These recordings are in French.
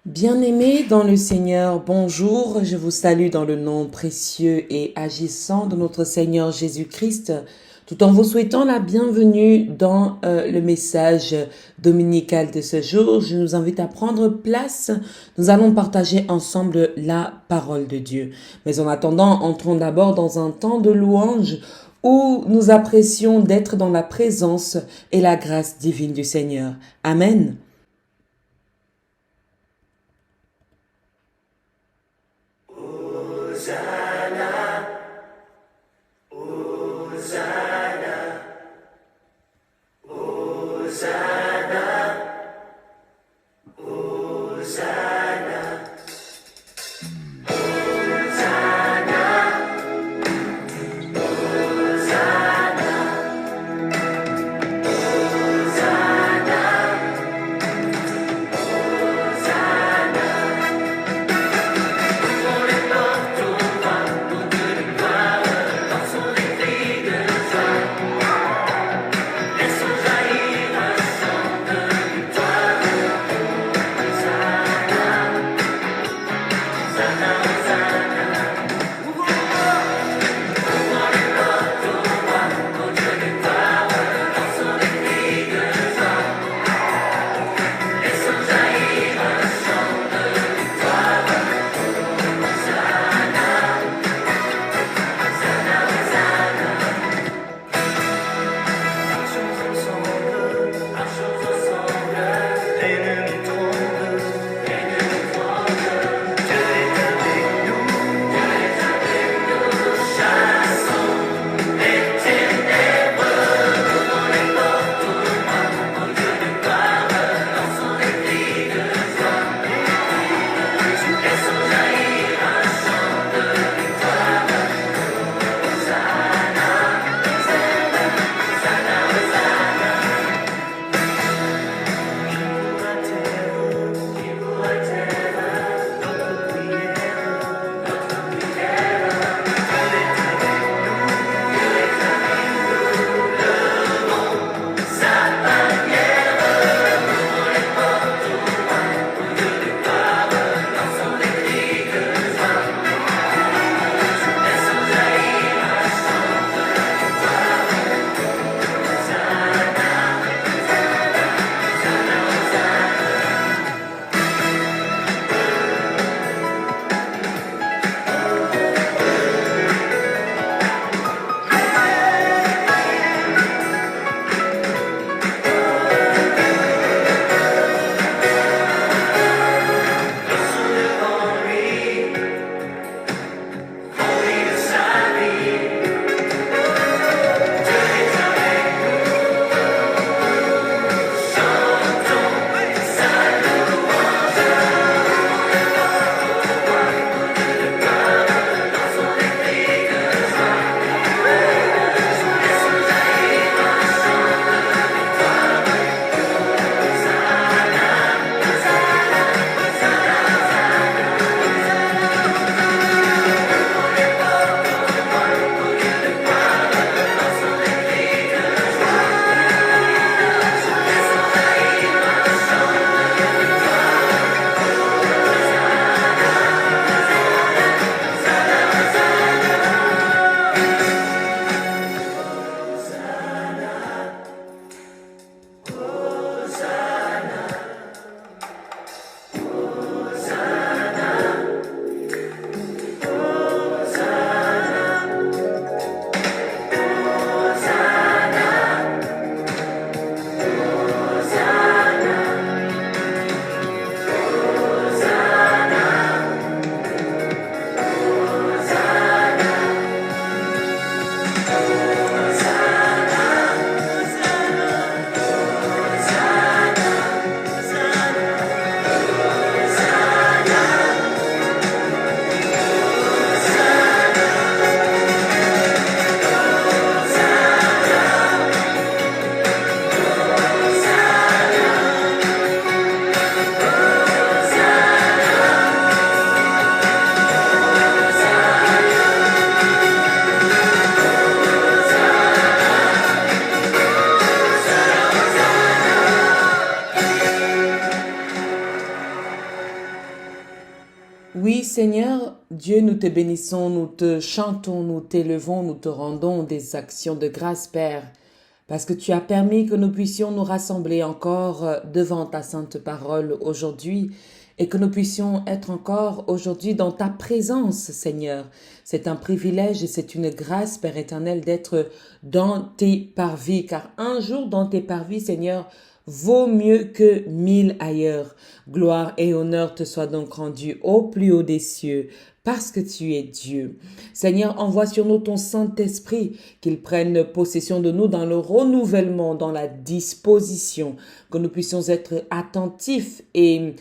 Bien-aimés dans le Seigneur, bonjour, je vous salue dans le nom précieux et agissant de notre Seigneur Jésus-Christ, tout en vous souhaitant la bienvenue dans le message dominical de ce jour. Je nous invite à prendre place. Nous allons partager ensemble la parole de Dieu. Mais en attendant, entrons d'abord dans un temps de louange où nous apprécions d'être dans la présence et la grâce divine du Seigneur. Amen. Oui, Seigneur, Dieu, nous te bénissons, nous te chantons, nous t'élevons, nous te rendons des actions de grâce, Père, parce que tu as permis que nous puissions nous rassembler encore devant ta sainte parole aujourd'hui et que nous puissions être encore aujourd'hui dans ta présence, Seigneur. C'est un privilège et c'est une grâce, Père éternel, d'être dans tes parvis, car un jour dans tes parvis, Seigneur, vaut mieux que 1000 ailleurs. Gloire et honneur te soient donc rendus au plus haut des cieux, parce que tu es Dieu. Seigneur, envoie sur nous ton Saint-Esprit, qu'il prenne possession de nous dans le renouvellement, dans la disposition, que nous puissions être attentifs et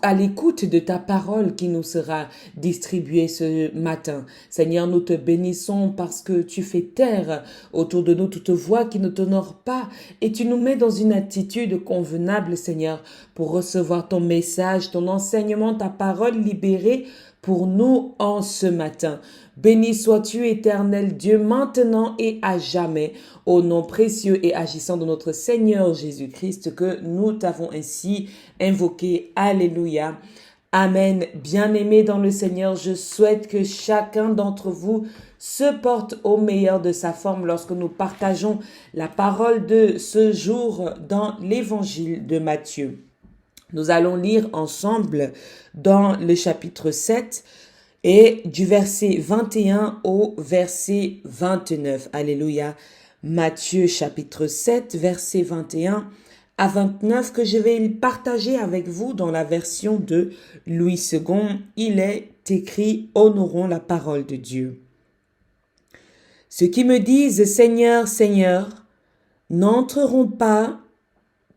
à l'écoute de ta parole qui nous sera distribuée ce matin. Seigneur, nous te bénissons parce que tu fais taire autour de nous toute voix qui ne t'honore pas et tu nous mets dans une attitude convenable, Seigneur, pour recevoir ton message, ton enseignement, ta parole libérée pour nous en ce matin. Béni sois-tu, éternel Dieu, maintenant et à jamais, au nom précieux et agissant de notre Seigneur Jésus-Christ, que nous t'avons ainsi invoqué. Alléluia. Amen. Bien-aimés dans le Seigneur, je souhaite que chacun d'entre vous se porte au meilleur de sa forme lorsque nous partageons la parole de ce jour dans l'évangile de Matthieu. Nous allons lire ensemble dans le chapitre 7 et du verset 21 au verset 29. Alléluia. Matthieu chapitre 7, verset 21 à 29 que je vais partager avec vous dans la version de Louis II. Il est écrit « Honorons la parole de Dieu ». Ceux qui me disent « Seigneur, Seigneur » n'entreront pas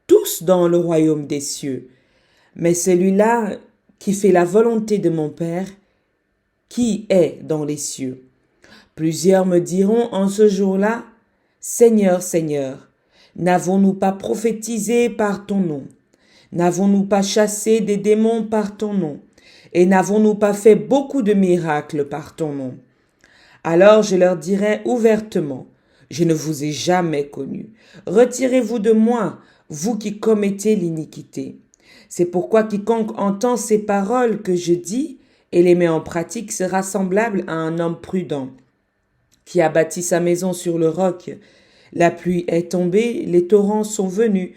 tous dans le royaume des cieux, mais celui-là qui fait la volonté de mon Père, qui est dans les cieux. Plusieurs me diront en ce jour-là, Seigneur, Seigneur, n'avons-nous pas prophétisé par ton nom? N'avons-nous pas chassé des démons par ton nom? Et n'avons-nous pas fait beaucoup de miracles par ton nom? Alors je leur dirai ouvertement, je ne vous ai jamais connus. Retirez-vous de moi, vous qui commettez l'iniquité. C'est pourquoi quiconque entend ces paroles que je dis et les met en pratique sera semblable à un homme prudent qui a bâti sa maison sur le roc. La pluie est tombée, les torrents sont venus,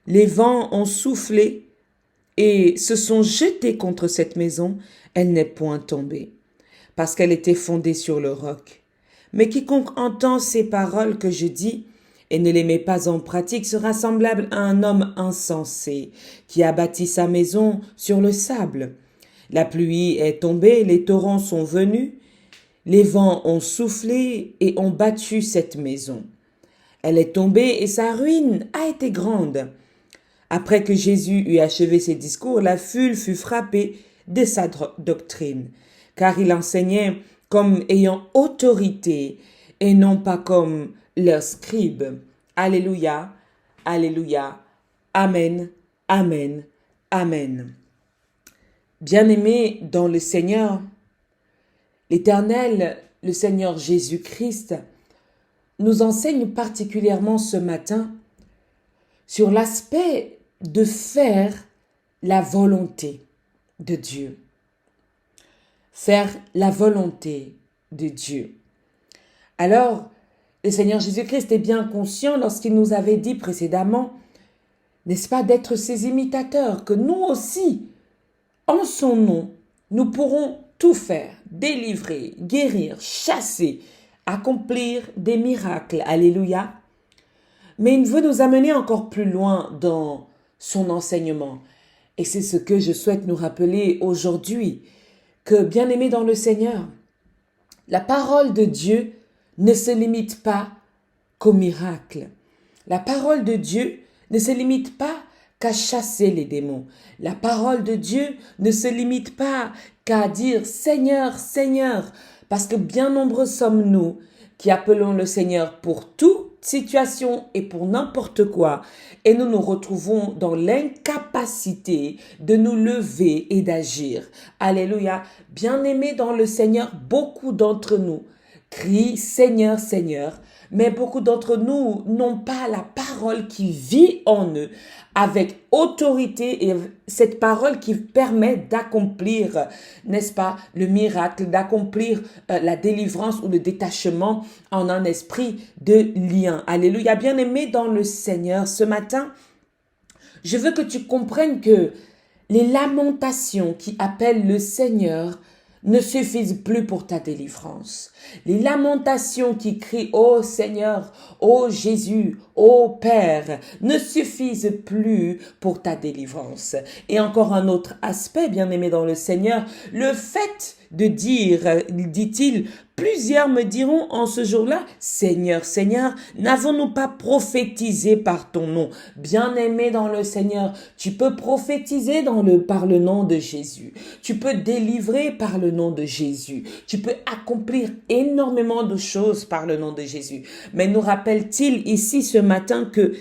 les vents ont soufflé et se sont jetés contre cette maison. Elle n'est point tombée, parce qu'elle était fondée sur le roc. Mais quiconque entend ces paroles que je dis et ne les met pas en pratique sera semblable à un homme insensé qui a bâti sa maison sur le sable. La pluie est tombée, les torrents sont venus, les vents ont soufflé et ont battu cette maison. Elle est tombée et sa ruine a été grande. Après que Jésus eut achevé ses discours, la foule fut frappée de sa doctrine, car il enseignait comme ayant autorité et non pas comme leurs scribes. Alléluia, alléluia, amen, amen, amen. Bien-aimés dans le Seigneur, l'Éternel, le Seigneur Jésus-Christ, nous enseigne particulièrement ce matin sur l'aspect de faire la volonté de Dieu. Faire la volonté de Dieu. Alors, le Seigneur Jésus-Christ est bien conscient lorsqu'il nous avait dit précédemment, n'est-ce pas, d'être ses imitateurs, que nous aussi, en son nom, nous pourrons tout faire, délivrer, guérir, chasser, accomplir des miracles. Alléluia. Mais il veut nous amener encore plus loin dans son enseignement. Et c'est ce que je souhaite nous rappeler aujourd'hui, que bien-aimés dans le Seigneur, la parole de Dieu ne se limite pas qu'aux miracles. La parole de Dieu ne se limite pas qu'à chasser les démons. La parole de Dieu ne se limite pas qu'à dire Seigneur, Seigneur, parce que bien nombreux sommes-nous qui appelons le Seigneur pour toute situation et pour n'importe quoi, et nous nous retrouvons dans l'incapacité de nous lever et d'agir. Alléluia. Bien-aimés dans le Seigneur, beaucoup d'entre nous crient Seigneur, Seigneur, mais beaucoup d'entre nous n'ont pas la parole qui vit en eux avec autorité et cette parole qui permet d'accomplir, n'est-ce pas, le miracle, d'accomplir la délivrance ou le détachement en un esprit de lien. Alléluia. Bien-aimé dans le Seigneur, ce matin, je veux que tu comprennes que les lamentations qui appellent le Seigneur ne suffisent plus pour ta délivrance. Les lamentations qui crient ô Seigneur, ô Jésus, ô Père ne suffisent plus pour ta délivrance. Et encore un autre aspect, bien-aimé dans le Seigneur, le fait de dire, dit-il, plusieurs me diront en ce jour-là, Seigneur, Seigneur, n'avons-nous pas prophétisé par ton nom? Bien-aimé dans le Seigneur, tu peux prophétiser par le nom de Jésus. Tu peux délivrer par le nom de Jésus. Tu peux accomplir énormément de choses par le nom de Jésus. Mais nous rappelle-t-il ici ce matin que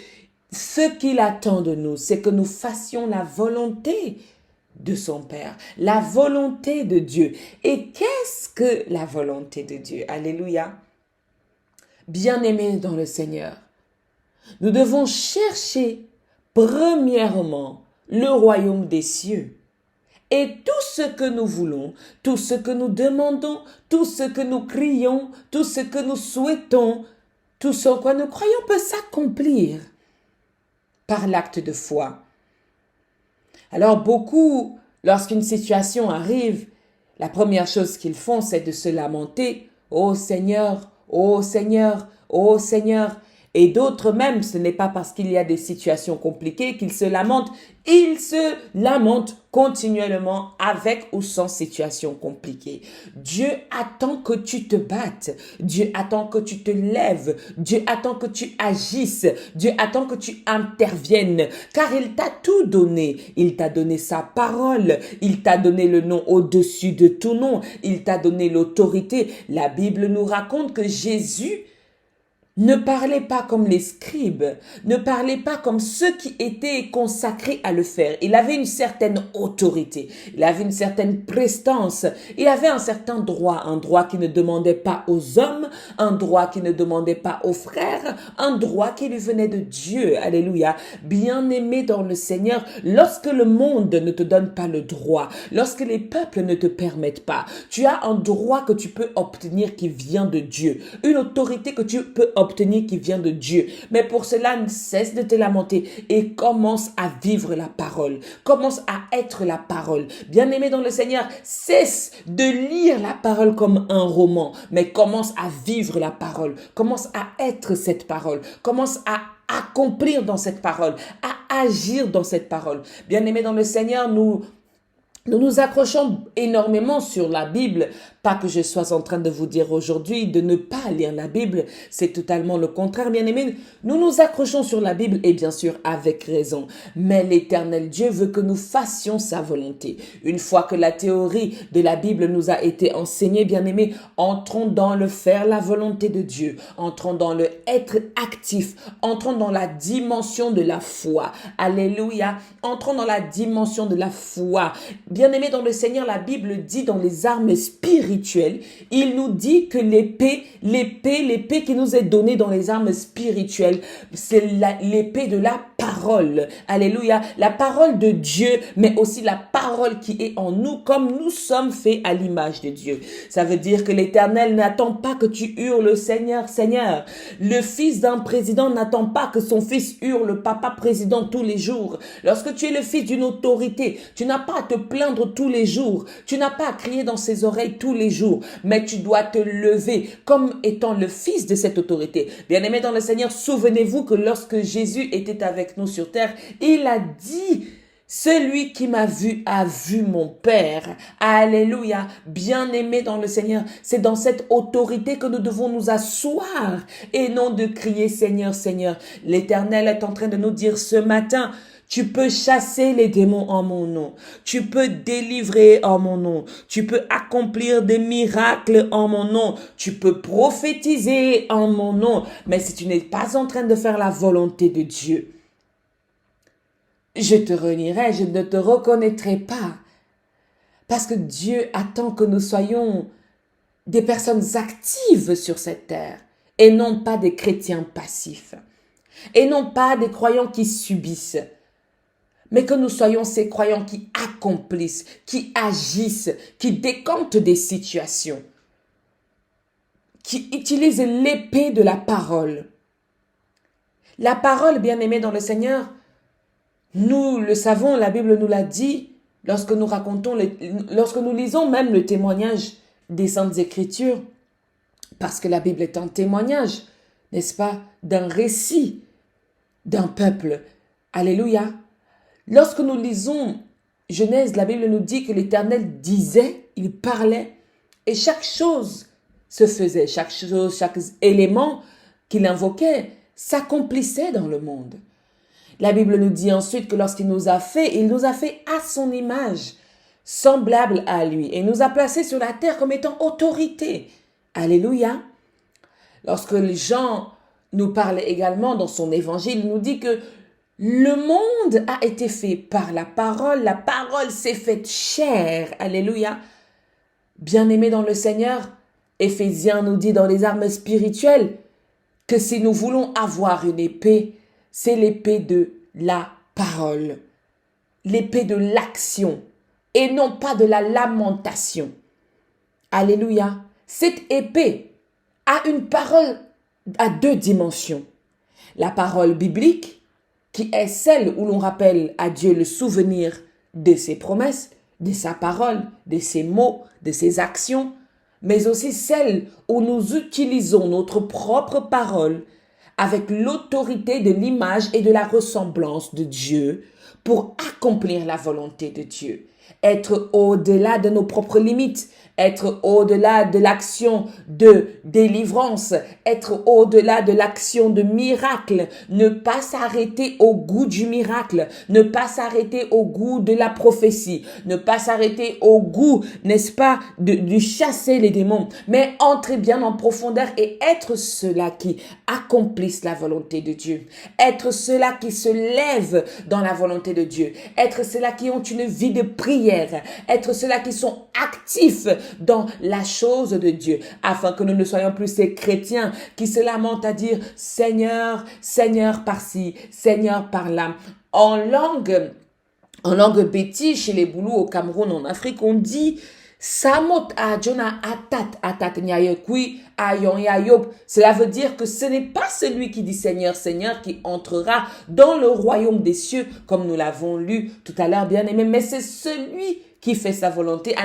ce qu'il attend de nous, c'est que nous fassions la volonté de son Père, la volonté de Dieu. Et qu'est-ce que la volonté de Dieu? Alléluia. Bien-aimés dans le Seigneur, nous devons chercher premièrement le royaume des cieux. Et tout ce que nous voulons, tout ce que nous demandons, tout ce que nous crions, tout ce que nous souhaitons, tout ce en quoi nous croyons peut s'accomplir par l'acte de foi. Alors beaucoup, lorsqu'une situation arrive, la première chose qu'ils font, c'est de se lamenter. Ô Seigneur, ô Seigneur, ô Seigneur. Et d'autres même, ce n'est pas parce qu'il y a des situations compliquées qu'ils se lamentent. Ils se lamentent continuellement avec ou sans situation compliquée. Dieu attend que tu te battes. Dieu attend que tu te lèves. Dieu attend que tu agisses. Dieu attend que tu interviennes. Car il t'a tout donné. Il t'a donné sa parole. Il t'a donné le nom au-dessus de tout nom. Il t'a donné l'autorité. La Bible nous raconte que Jésus ne parlez pas comme les scribes, ne parlez pas comme ceux qui étaient consacrés à le faire. Il avait une certaine autorité, il avait une certaine prestance, il avait un certain droit, un droit qui ne demandait pas aux hommes, un droit qui ne demandait pas aux frères, un droit qui lui venait de Dieu. Alléluia. Bien-aimé dans le Seigneur, lorsque le monde ne te donne pas le droit, lorsque les peuples ne te permettent pas, tu as un droit que tu peux obtenir qui vient de Dieu, une autorité que tu peux obtenir qui vient de Dieu. Mais pour cela, ne cesse de te lamenter et commence à vivre la parole. Commence à être la parole. Bien-aimé dans le Seigneur, cesse de lire la parole comme un roman, mais commence à vivre la parole. Commence à être cette parole. Commence à accomplir dans cette parole, à agir dans cette parole. Bien-aimé dans le Seigneur, nous nous accrochons énormément sur la Bible. Pas que je sois en train de vous dire aujourd'hui de ne pas lire la Bible. C'est totalement le contraire, bien-aimés. Nous nous accrochons sur la Bible et bien sûr avec raison. Mais l'Éternel Dieu veut que nous fassions sa volonté. Une fois que la théorie de la Bible nous a été enseignée, bien-aimés, entrons dans le faire la volonté de Dieu. Entrons dans le être actif. Entrons dans la dimension de la foi. Alléluia. Entrons dans la dimension de la foi. Bien-aimés dans le Seigneur, la Bible dit dans les armes spirituelles, il nous dit que l'épée qui nous est donnée dans les armes spirituelles, c'est l'épée de la parole. Alléluia. La parole de Dieu, mais aussi la parole qui est en nous, comme nous sommes faits à l'image de Dieu. Ça veut dire que l'Éternel n'attend pas que tu hurles Seigneur, Seigneur. Le fils d'un président n'attend pas que son fils hurle Papa président tous les jours. Lorsque tu es le fils d'une autorité, tu n'as pas à te plaindre tous les jours. Tu n'as pas à crier dans ses oreilles tous les jours, mais tu dois te lever comme étant le fils de cette autorité. Bien-aimés dans le Seigneur, souvenez-vous que lorsque Jésus était avec nous sur terre, il a dit: celui qui m'a vu a vu mon Père. Alléluia. Bien-aimés dans le Seigneur, c'est dans cette autorité que nous devons nous asseoir et non de crier Seigneur, Seigneur. L'Éternel est en train de nous dire ce matin: tu peux chasser les démons en mon nom. Tu peux délivrer en mon nom. Tu peux accomplir des miracles en mon nom. Tu peux prophétiser en mon nom. Mais si tu n'es pas en train de faire la volonté de Dieu, je te renierai, je ne te reconnaîtrai pas. Parce que Dieu attend que nous soyons des personnes actives sur cette terre et non pas des chrétiens passifs et non pas des croyants qui subissent, mais que nous soyons ces croyants qui accomplissent, qui agissent, qui décantent des situations, qui utilisent l'épée de la parole. La parole, bien-aimée dans le Seigneur, nous le savons, la Bible nous l'a dit, lorsque nous lisons même le témoignage des Saintes Écritures, parce que la Bible est un témoignage, n'est-ce pas, d'un récit d'un peuple. Alléluia. Lorsque nous lisons Genèse, la Bible nous dit que l'Éternel disait, il parlait, et chaque chose se faisait, chaque chose, chaque élément qu'il invoquait s'accomplissait dans le monde. La Bible nous dit ensuite que lorsqu'il nous a fait, il nous a fait à son image, semblable à lui, et il nous a placés sur la terre comme étant autorité. Alléluia. Lorsque Jean nous parle également dans son évangile, il nous dit que le monde a été fait par la parole s'est faite chair. Alléluia. Bien-aimés dans le Seigneur, Éphésiens nous dit dans les armes spirituelles que si nous voulons avoir une épée, c'est l'épée de la parole, l'épée de l'action et non pas de la lamentation. Alléluia. Cette épée a une parole à deux dimensions. La parole biblique, qui est celle où l'on rappelle à Dieu le souvenir de ses promesses, de sa parole, de ses mots, de ses actions, mais aussi celle où nous utilisons notre propre parole avec l'autorité de l'image et de la ressemblance de Dieu pour accomplir la volonté de Dieu. Être au-delà de nos propres limites, être au-delà de l'action de délivrance, être au-delà de l'action de miracle, ne pas s'arrêter au goût du miracle, ne pas s'arrêter au goût de la prophétie, ne pas s'arrêter au goût, n'est-ce pas, de chasser les démons, mais entrer bien en profondeur et être ceux-là qui accomplissent la volonté de Dieu, être ceux-là qui se lèvent dans la volonté de Dieu, être ceux-là qui ont une vie de prière, être ceux-là qui sont actifs dans la chose de Dieu, afin que nous ne soyons plus ces chrétiens qui se lamentent à dire Seigneur, Seigneur par-ci, Seigneur par-là. En langue béti, chez les Boulous au Cameroun, en Afrique, on dit Samot ajona atat nyayekui ayon yayob. Cela veut dire que ce n'est pas celui qui dit Seigneur, Seigneur qui entrera dans le royaume des cieux, comme nous l'avons lu tout à l'heure, bien aimé, mais c'est celui qui fait sa volonté.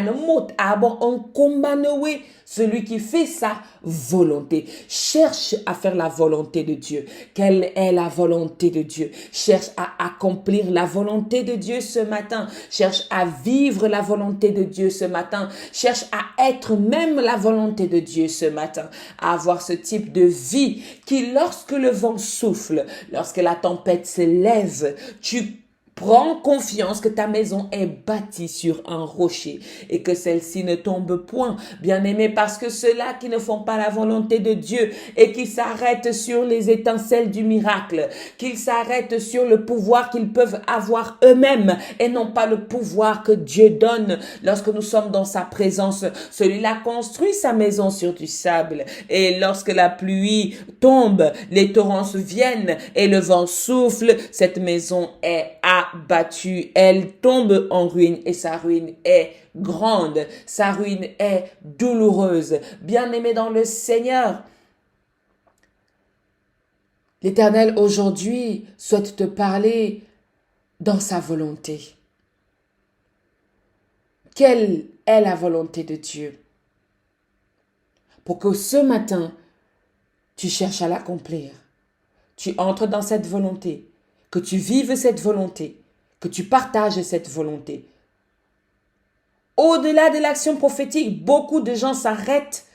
Celui qui fait sa volonté. Cherche à faire la volonté de Dieu. Quelle est la volonté de Dieu? Cherche à accomplir la volonté de Dieu ce matin. Cherche à vivre la volonté de Dieu ce matin. Cherche à être même la volonté de Dieu ce matin. À avoir ce type de vie qui, lorsque le vent souffle, lorsque la tempête se lève, tu prends confiance que ta maison est bâtie sur un rocher et que celle-ci ne tombe point, bien-aimé, parce que ceux-là qui ne font pas la volonté de Dieu et qui s'arrêtent sur les étincelles du miracle, qu'ils s'arrêtent sur le pouvoir qu'ils peuvent avoir eux-mêmes et non pas le pouvoir que Dieu donne lorsque nous sommes dans sa présence. Celui-là construit sa maison sur du sable et lorsque la pluie tombe, les torrents viennent et le vent souffle, cette maison est abattue, elle tombe en ruine et sa ruine est grande, sa ruine est douloureuse. Bien-aimé dans le Seigneur, l'Éternel aujourd'hui souhaite te parler dans sa volonté. Quelle est la volonté de Dieu? Pour que ce matin, tu cherches à l'accomplir. Tu entres dans cette volonté, que tu vives cette volonté, que tu partages cette volonté. Au-delà de l'action prophétique, beaucoup de gens s'arrêtent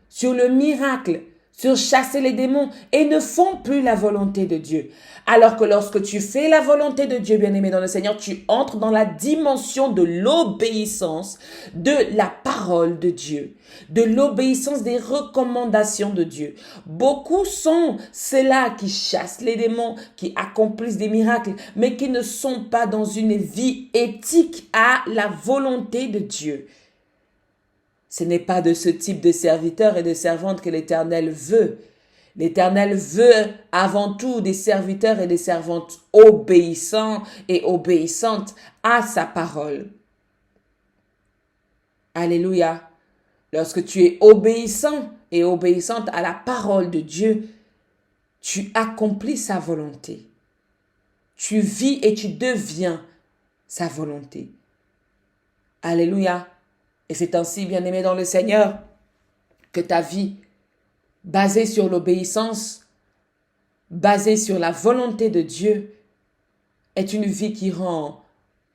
sur le miracle, sur chasser les démons et ne font plus la volonté de Dieu. Alors que lorsque tu fais la volonté de Dieu, bien-aimé dans le Seigneur, tu entres dans la dimension de l'obéissance de la parole de Dieu, de l'obéissance des recommandations de Dieu. Beaucoup sont ceux-là qui chassent les démons, qui accomplissent des miracles, mais qui ne sont pas dans une vie éthique à la volonté de Dieu. Ce n'est pas de ce type de serviteur et de servante que l'Éternel veut. L'Éternel veut avant tout des serviteurs et des servantes obéissants et obéissantes à sa parole. Alléluia. Lorsque tu es obéissant et obéissante à la parole de Dieu, tu accomplis sa volonté. Tu vis et tu deviens sa volonté. Alléluia. Et c'est ainsi, bien-aimé dans le Seigneur, que ta vie, basée sur l'obéissance, basée sur la volonté de Dieu, est une vie qui rend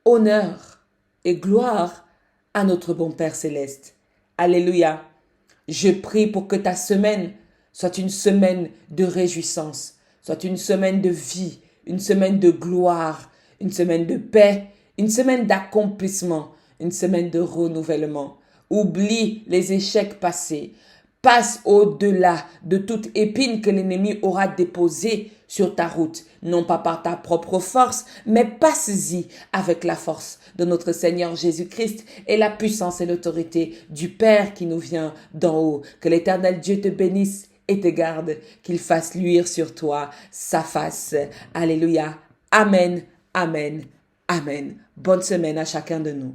honneur et gloire à notre bon Père céleste. Alléluia. Je prie pour que ta semaine soit une semaine de réjouissance, soit une semaine de vie, une semaine de gloire, une semaine de paix, une semaine d'accomplissement, une semaine de renouvellement. Oublie les échecs passés. Passe au-delà de toute épine que l'ennemi aura déposée sur ta route, non pas par ta propre force, mais passe-y avec la force de notre Seigneur Jésus-Christ et la puissance et l'autorité du Père qui nous vient d'en haut. Que l'Éternel Dieu te bénisse et te garde, qu'il fasse luire sur toi sa face. Alléluia. Amen, amen, amen. Bonne semaine à chacun de nous.